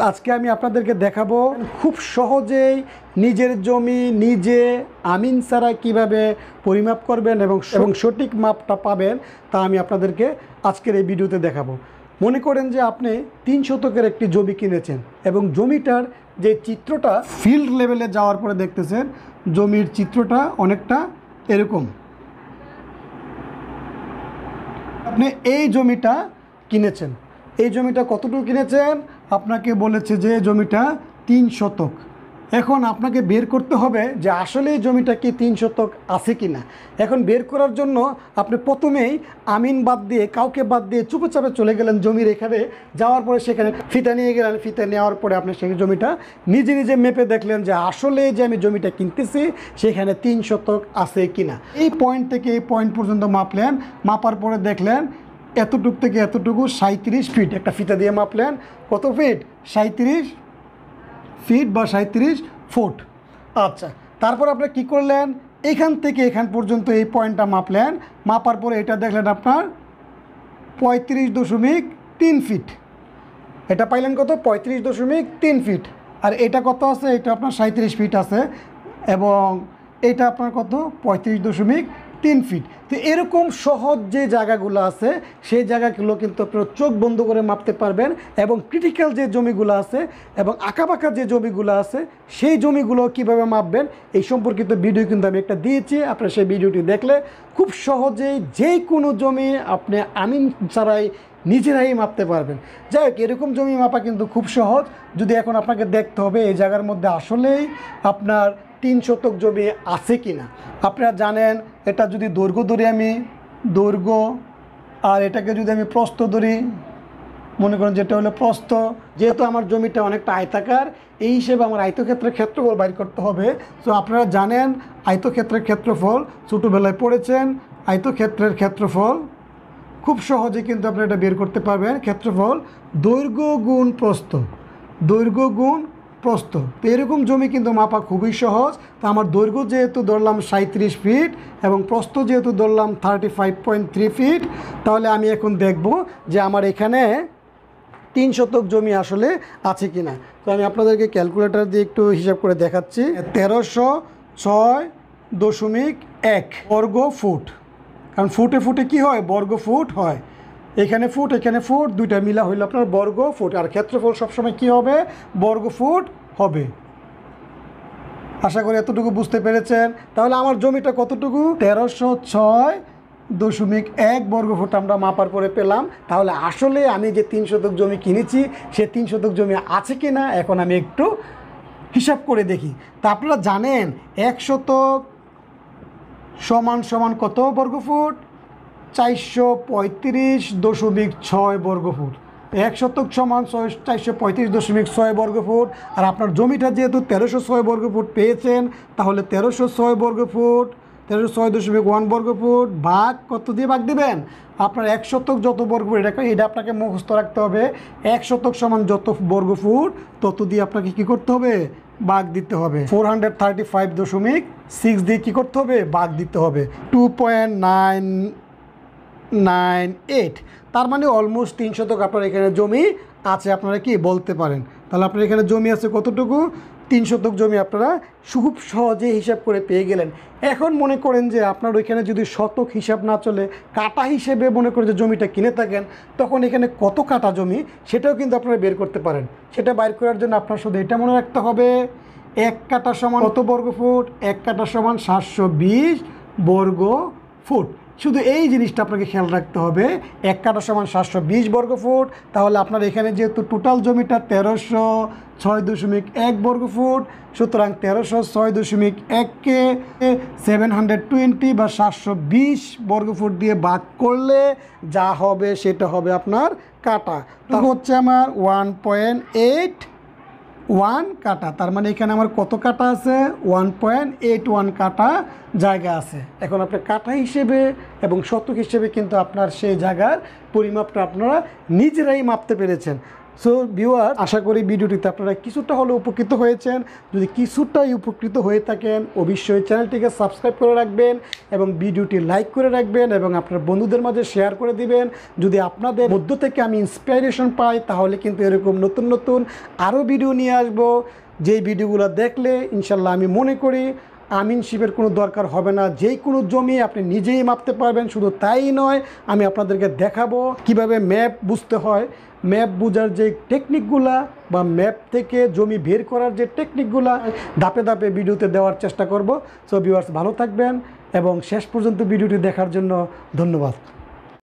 আজকে আমি আপনাদেরকে দেখাবো খুব সহজেই নিজের জমি নিজে আমিন ছাড়া কীভাবে পরিমাপ করবেন এবং সঠিক মাপটা পাবেন তা আমি আপনাদেরকে আজকের এই ভিডিওতে দেখাবো। মনে করেন যে আপনি 3 শতকের একটি জমি কিনেছেন এবং জমিটার যে চিত্রটা ফিল্ড লেভেলে যাওয়ার পরে দেখতেছেন জমির চিত্রটা অনেকটা এরকম। আপনি এই জমিটা কিনেছেন, এই জমিটা কতটুকু কিনেছেন? আপনাকে বলেছে যে জমিটা 3 শতক। এখন আপনাকে বের করতে হবে যে আসলে এই জমিটা কি 3 শতক আছে কি না। এখন বের করার জন্য আপনি প্রথমেই আমিন বাদ দিয়ে কাউকে বাদ দিয়ে চুপচাপে চলে গেলেন জমির এখানে, যাওয়ার পরে সেখানে ফিতা নিয়ে গেলেন। ফিতা নেওয়ার পরে আপনি সেই জমিটা নিজে নিজে মেপে দেখলেন যে আসলে যে আমি জমিটা কিনতেছি সেখানে 3 শতক আছে কি না। এই পয়েন্ট থেকে এই পয়েন্ট পর্যন্ত মাপলেন, মাপার পরে দেখলেন এতটুক থেকে এতটুকু 37 ফিট। একটা ফিতা দিয়ে মাপলেন কত ফিট? 37 ফিট বা 37 ফুট। আচ্ছা, তারপর আপনি কি করলেন? এখান থেকে এখান পর্যন্ত এই পয়েন্টটা মাপলেন, মাপার পরে এটা দেখলেন আপনার 35.3 ফিট। এটা পাইলেন কত? 35.3 ফিট। আর এটা কত আছে? এটা আপনার 37 ফিট আছে এবং এটা আপনার কত? 35.3 ফিট। তো এরকম সহজ যে জায়গাগুলো আছে সেই জায়গাগুলো কিন্তু আপনারা চোখ বন্ধ করে মাপতে পারবেন এবং ক্রিটিক্যাল যে জমিগুলো আছে এবং আঁকাবাঁকা যে জমিগুলো আছে সেই জমিগুলো কিভাবে মাপবেন এই সম্পর্কিত ভিডিও কিন্তু আমি একটা দিয়েছি। আপনারা সেই ভিডিওটি দেখলে খুব সহজেই যে কোনো জমি আপনি আমিন ছাড়াই নিজেরাই মাপতে পারবেন। যাই হোক, এরকম জমি মাপা কিন্তু খুব সহজ। যদি এখন আপনাকে দেখতে হবে এই জায়গার মধ্যে আসলেই আপনার 3 শতক জমি আছে কি না। আপনারা জানেন এটা যদি দৈর্ঘ্য ধরি, আমি দৈর্ঘ্য, আর এটাকে যদি আমি প্রস্থ ধরি, মনে করেন যেটা হলো প্রস্থ, যেহেতু আমার জমিটা অনেকটা আয়তাকার এই হিসেবে আমার আয়তক্ষেত্রের ক্ষেত্রফল বাইর করতে হবে। তো আপনারা জানেন আয়তক্ষেত্রের ক্ষেত্রফল, ছোটোবেলায় পড়েছেন আয়তক্ষেত্রের ক্ষেত্রফল, খুব সহজে কিন্তু আপনি এটা বের করতে পারবেন। ক্ষেত্রফল দৈর্ঘ্য গুণ প্রস্থ, দৈর্ঘ্য গুণ প্রস্থ। তো এরকম জমি কিন্তু মাপা খুবই সহজ। তো আমার দৈর্ঘ্য যেহেতু ধরলাম 37 ফিট এবং প্রস্থ যেহেতু ধরলাম 35.3 ফিট, তাহলে আমি এখন দেখব যে আমার এখানে 3 শতক জমি আসলে আছে কি না। তো আমি আপনাদেরকে ক্যালকুলেটর দিয়ে একটু হিসাব করে দেখাচ্ছি। 1306.1 বর্গ ফুট, কারণ ফুটে ফুটে কি হয়? বর্গ ফুট হয়। এখানে ফুট এখানে ফুট, দুইটা মিলা হইল আপনার বর্গ ফুট। আর ক্ষেত্রফল সবসময় কি হবে? বর্গ ফুট হবে। আশা করি এতটুকু বুঝতে পেরেছেন। তাহলে আমার জমিটা কতটুকু? 1306.1 বর্গ ফুট আমরা মাপার পরে পেলাম। তাহলে আসলে আমি যে 3 শতক জমি কিনেছি সে 3 শতক জমি আছে কি না এখন আমি একটু হিসাব করে দেখি। তা আপনারা জানেন 1 শতক সমান সমান কত বর্গ ফুট? 435.6 বর্গ ফুট। 1 শতক সমান 435.6 বর্গ ফুট। আর আপনার জমিটা যেহেতু 1306 বর্গ ফুট পেয়েছেন, তাহলে 1306 বর্গ ফুট 1306.1 বর্গ ফুট ভাগ কত দিয়ে ভাগ দিবেন? আপনার 1 শতক যত বর্গ ফুট, এটা আপনাকে মুখস্থ রাখতে হবে। 1 শতক সমান যত বর্গ ফুট তত দিয়ে আপনাকে কী করতে হবে? ভাগ দিতে হবে। 435.6 দিয়ে কী করতে হবে? ভাগ দিতে হবে 2.998। তার মানে অলমোস্ট 3 শতক আপনার এখানে জমি আছে, আপনারা কি বলতে পারেন। তাহলে আপনার এখানে জমি আছে কতটুকু? 3 শতক জমি আপনারা খুব সহজে হিসাব করে পেয়ে গেলেন। এখন মনে করেন যে আপনার ওইখানে যদি শতক হিসাব না চলে কাটা হিসেবে মনে করেন যে জমিটা কিনে থাকেন, তখন এখানে কত কাটা জমি সেটাও কিন্তু আপনারা বের করতে পারেন। সেটা বাইর করার জন্য আপনার শুধু এটা মনে রাখতে হবে 1 কাটা সমান কত বর্গ ফুট? 1 কাটা সমান 720 বর্গ ফুট। শুধু এই জিনিসটা আপনাকে খেয়াল রাখতে হবে, 1 কাটা সমান 720 বর্গ ফুট। তাহলে আপনার এখানে যেহেতু টোটাল জমিটা 1306.1 বর্গ ফুট, সুতরাং 1306.1কে 720 বা 720 বর্গ ফুট দিয়ে ভাগ করলে যা হবে সেটা হবে আপনার কাটা। তা হচ্ছে আমার 1.81 কাটা। তার মানে এখানে আমার কত কাটা আছে? 1.81 কাটা জায়গা আছে। এখন আপনি কাটা হিসেবে এবং শতক হিসেবে কিন্তু আপনার সেই জায়গার পরিমাপটা আপনারা নিজেরাই মাপতে পেরেছেন। সো ভিউয়ার, আশা করি ভিডিওটিতে আপনারা কিছুটা হলেও উপকৃত হয়েছেন। যদি কিছুটাই উপকৃত হয়ে থাকেন অবশ্যই চ্যানেলটিকে সাবস্ক্রাইব করে রাখবেন এবং ভিডিওটি লাইক করে রাখবেন এবং আপনার বন্ধুদের মাঝে শেয়ার করে দিবেন। যদি আপনাদের মধ্য থেকে আমি ইন্সপিরেশন পাই তাহলে কিন্তু এরকম নতুন নতুন আরও ভিডিও নিয়ে আসবো, যেই ভিডিওগুলো দেখলে ইনশাল্লাহ আমি মনে করি আমিনশিপের কোনো দরকার হবে না। যেই কোনো জমি আপনি নিজেই মাপতে পারবেন। শুধু তাই নয়, আমি আপনাদেরকে দেখাবো কিভাবে ম্যাপ বুঝতে হয়, ম্যাপ বোঝার যে টেকনিকগুলা বা ম্যাপ থেকে জমি বের করার যে টেকনিকগুলা ধাপে ধাপে ভিডিওতে দেওয়ার চেষ্টা করব। সো ভিউয়ার্স, ভালো থাকবেন এবং শেষ পর্যন্ত ভিডিওটি দেখার জন্য ধন্যবাদ।